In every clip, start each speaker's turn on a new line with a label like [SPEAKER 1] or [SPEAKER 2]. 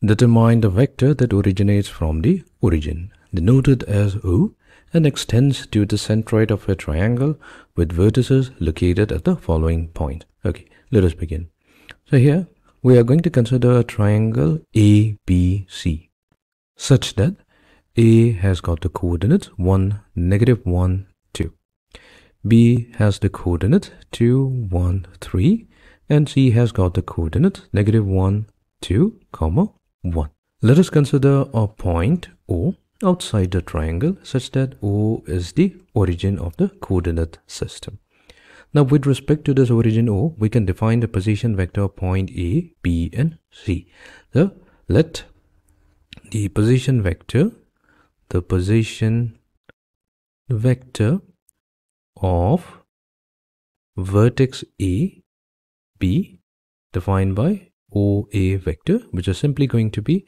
[SPEAKER 1] Determine the vector that originates from the origin, denoted as O, and extends to the centroid of a triangle with vertices located at the following point. Okay, let us begin. So here we are going to consider a triangle ABC such that A has got the coordinates 1, -1, 2. B has the coordinates 2, 1, 3, and C has got the coordinates -1, 2, 1. Let us consider a point O outside the triangle such that O is the origin of the coordinate system. Now, with respect to this origin O, we can define the position vector of point A, B, and C. So, let the position vector of vertex A be defined by OA vector, which is simply going to be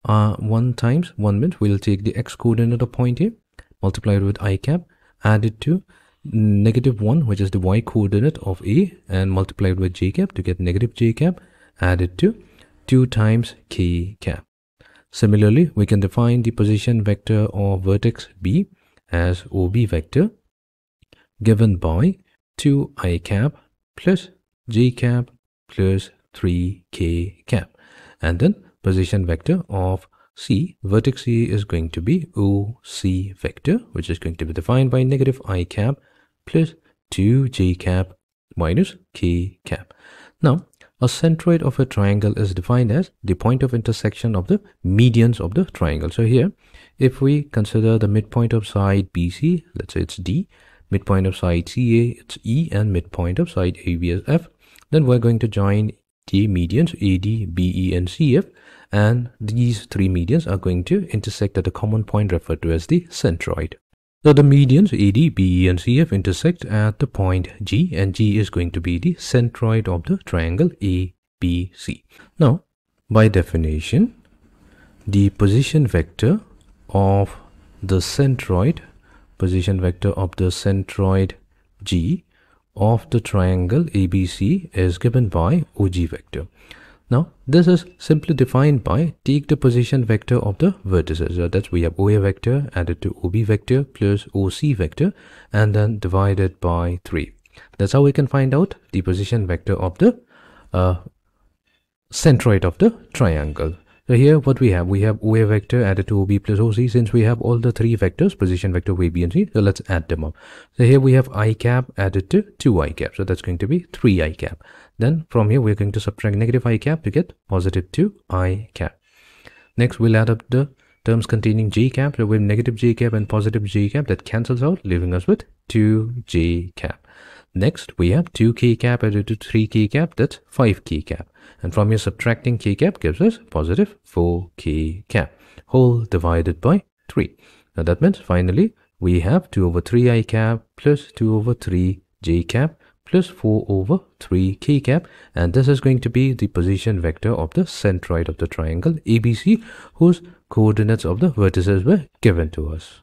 [SPEAKER 1] 1 times 1 means we'll take the x coordinate of point A multiplied with I cap, added to -1, which is the y coordinate of A, and multiplied with j cap to get -j cap, added to 2 times k cap. Similarly, we can define the position vector of vertex B as OB vector given by 2i cap plus j cap plus 3k cap, and then position vector of C, vertex C, is going to be OC vector, which is going to be defined by -i cap plus 2j cap minus k cap. Now, a centroid of a triangle is defined as the point of intersection of the medians of the triangle. So here, if we consider the midpoint of side BC, let's say it's D, midpoint of side CA, it's E, and midpoint of side AB is F, then we're going to join the medians AD, BE, and CF, and these three medians are going to intersect at a common point referred to as the centroid. So the medians AD, BE, and CF intersect at the point G, and G is going to be the centroid of the triangle ABC. Now, by definition, the position vector of the centroid G of the triangle ABC is given by OG vector. Now, this is simply defined by take the position vector of the vertices. So that's we have OA vector added to OB vector plus OC vector and then divided by 3. That's how we can find out the position vector of the centroid of the triangle. So here what we have OA vector added to OB plus OC. Since we have all the three vectors, position vector A, B, and C, so let's add them up. So here we have I cap added to 2i cap. So that's going to be 3i cap. Then from here we're going to subtract -i cap to get positive 2i cap. Next we'll add up the terms containing j cap. So we have -j cap and positive j cap, that cancels out, leaving us with 2j cap. Next we have 2k cap added to 3k cap, that's 5k cap. And from here subtracting k cap gives us positive 4k cap, whole divided by 3. Now that means finally we have 2/3i cap plus 2/3j cap plus 4/3k cap, and this is going to be the position vector of the centroid of the triangle ABC, whose coordinates of the vertices were given to us.